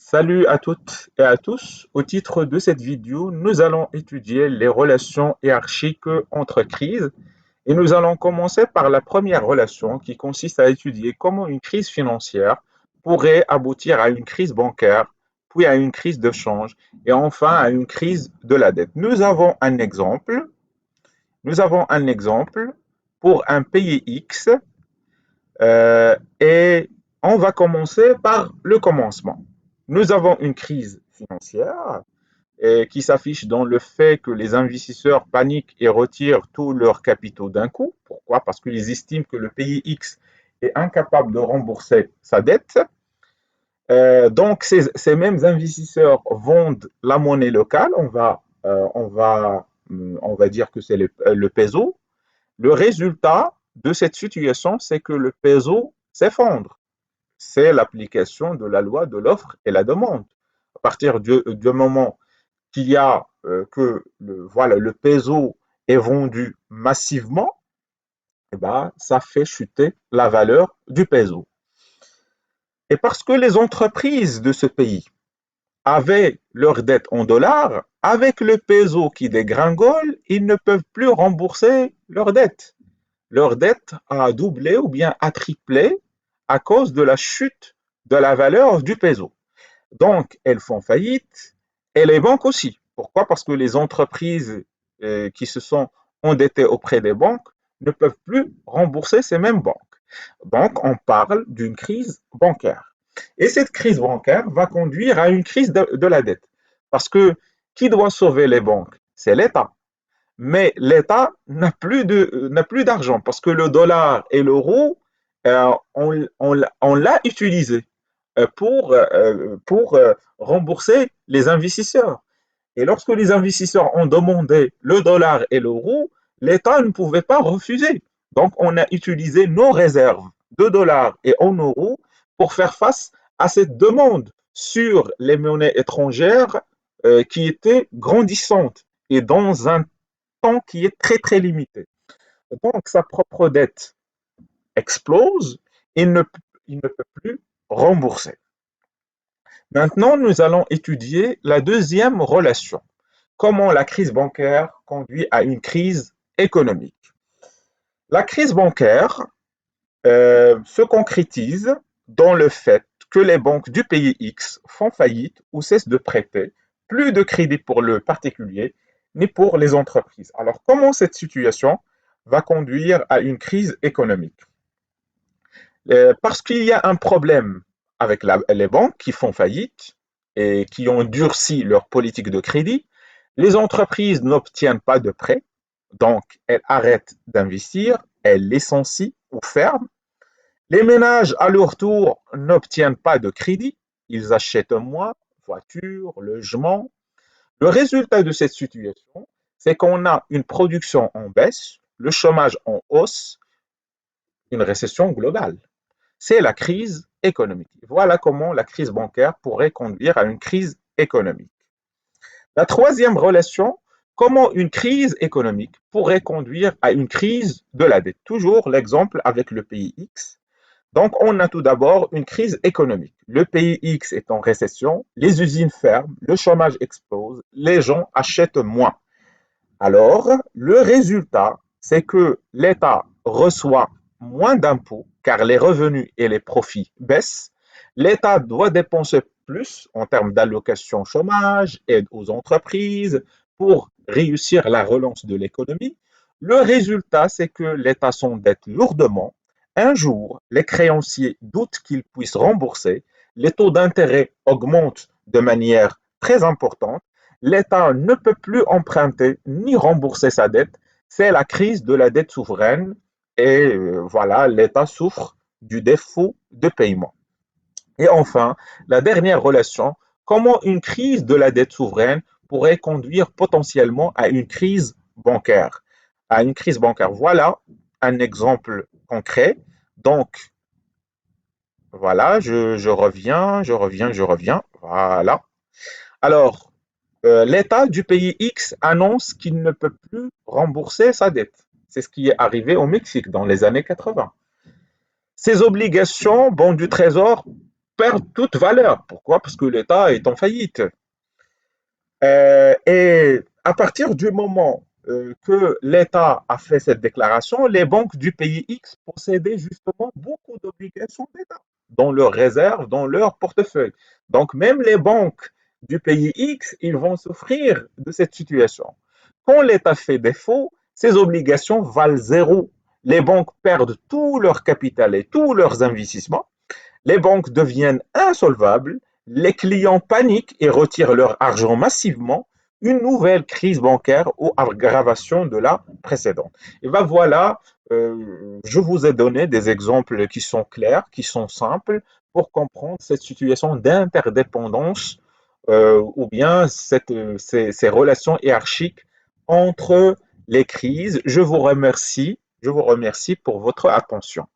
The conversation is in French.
Salut à toutes et à tous. Au titre de cette vidéo, nous allons étudier les relations hiérarchiques entre crises et nous allons commencer par la première relation qui consiste à étudier comment une crise financière pourrait aboutir à une crise bancaire, puis à une crise de change et enfin à une crise de la dette. Nous avons un exemple pour un pays X et on va commencer par le commencement. Nous avons une crise financière qui s'affiche dans le fait que les investisseurs paniquent et retirent tous leurs capitaux d'un coup. Pourquoi? Parce qu'ils estiment que le pays X est incapable de rembourser sa dette. Donc, ces mêmes investisseurs vendent la monnaie locale. On va dire que c'est le peso. Le résultat de cette situation, c'est que le peso s'effondre. C'est l'application de la loi de l'offre et la demande. À partir du moment qu'il y a que voilà, le peso est vendu massivement, eh ben, ça fait chuter la valeur du peso. Et parce que les entreprises de ce pays avaient leurs dettes en dollars, avec le peso qui dégringole, ils ne peuvent plus rembourser leurs dettes. Leur dette a doublé ou bien a triplé à cause de la chute de la valeur du peso. Donc, elles font faillite et les banques aussi. Pourquoi? Parce que les entreprises qui se sont endettées auprès des banques ne peuvent plus rembourser ces mêmes banques. Donc, on parle d'une crise bancaire. Et cette crise bancaire va conduire à une crise de la dette. Parce que qui doit sauver les banques? C'est l'État. Mais l'État n'a plus d'argent parce que le dollar et l'euro, on l'a utilisé pour rembourser les investisseurs. Et lorsque les investisseurs ont demandé le dollar et l'euro, l'État ne pouvait pas refuser. Donc, on a utilisé nos réserves de dollars et en euros pour faire face à cette demande sur les monnaies étrangères qui était grandissante et dans un temps qui est très très limité. Donc, sa propre dette explose, il ne, il ne peut plus rembourser. Maintenant, nous allons étudier la deuxième relation. Comment la crise bancaire conduit à une crise économique. La crise bancaire se concrétise dans le fait que les banques du pays X font faillite ou cessent de prêter plus de crédit pour le particulier ni pour les entreprises. Alors, comment cette situation va conduire à une crise économique? Parce qu'il y a un problème avec les banques qui font faillite et qui ont durci leur politique de crédit, les entreprises n'obtiennent pas de prêts, donc elles arrêtent d'investir, elles licencient ou ferment. Les ménages, à leur tour, n'obtiennent pas de crédit, ils achètent moins, voitures, logements. Le résultat de cette situation, c'est qu'on a une production en baisse, le chômage en hausse, une récession globale. C'est la crise économique. Voilà comment la crise bancaire pourrait conduire à une crise économique. La troisième relation, comment une crise économique pourrait conduire à une crise de la dette. Toujours l'exemple avec le pays X. Donc, on a tout d'abord une crise économique. Le pays X est en récession, les usines ferment, le chômage explose, les gens achètent moins. Alors, le résultat, c'est que l'État reçoit moins d'impôts car les revenus et les profits baissent. L'État doit dépenser plus en termes d'allocation chômage, aide aux entreprises pour réussir la relance de l'économie. Le résultat, c'est que l'État s'endette lourdement. Un jour, les créanciers doutent qu'ils puissent rembourser. Les taux d'intérêt augmentent de manière très importante. L'État ne peut plus emprunter ni rembourser sa dette. C'est la crise de la dette souveraine et voilà, l'État souffre du défaut de paiement. Et enfin, la dernière relation, comment une crise de la dette souveraine pourrait conduire potentiellement à une crise bancaire. À une crise bancaire. Voilà un exemple concret. Donc, voilà, je reviens. Voilà. Alors, l'État du pays X annonce qu'il ne peut plus rembourser sa dette. C'est ce qui est arrivé au Mexique dans les années 80. Ces obligations, bons du trésor, perdent toute valeur. Pourquoi? Parce que l'État est en faillite. Et à partir du moment que l'État a fait cette déclaration, les banques du pays X possédaient justement beaucoup d'obligations d'État dans leurs réserves, dans leur portefeuille. Donc même les banques du pays X, ils vont souffrir de cette situation. Quand l'État fait défaut, ces obligations valent zéro. Les banques perdent tout leur capital et tous leurs investissements. Les banques deviennent insolvables, les clients paniquent et retirent leur argent massivement, une nouvelle crise bancaire ou aggravation de la précédente. Et ben voilà, je vous ai donné des exemples qui sont clairs, qui sont simples pour comprendre cette situation d'interdépendance ou bien ces relations hiérarchiques entre les crises. Je vous remercie pour votre attention.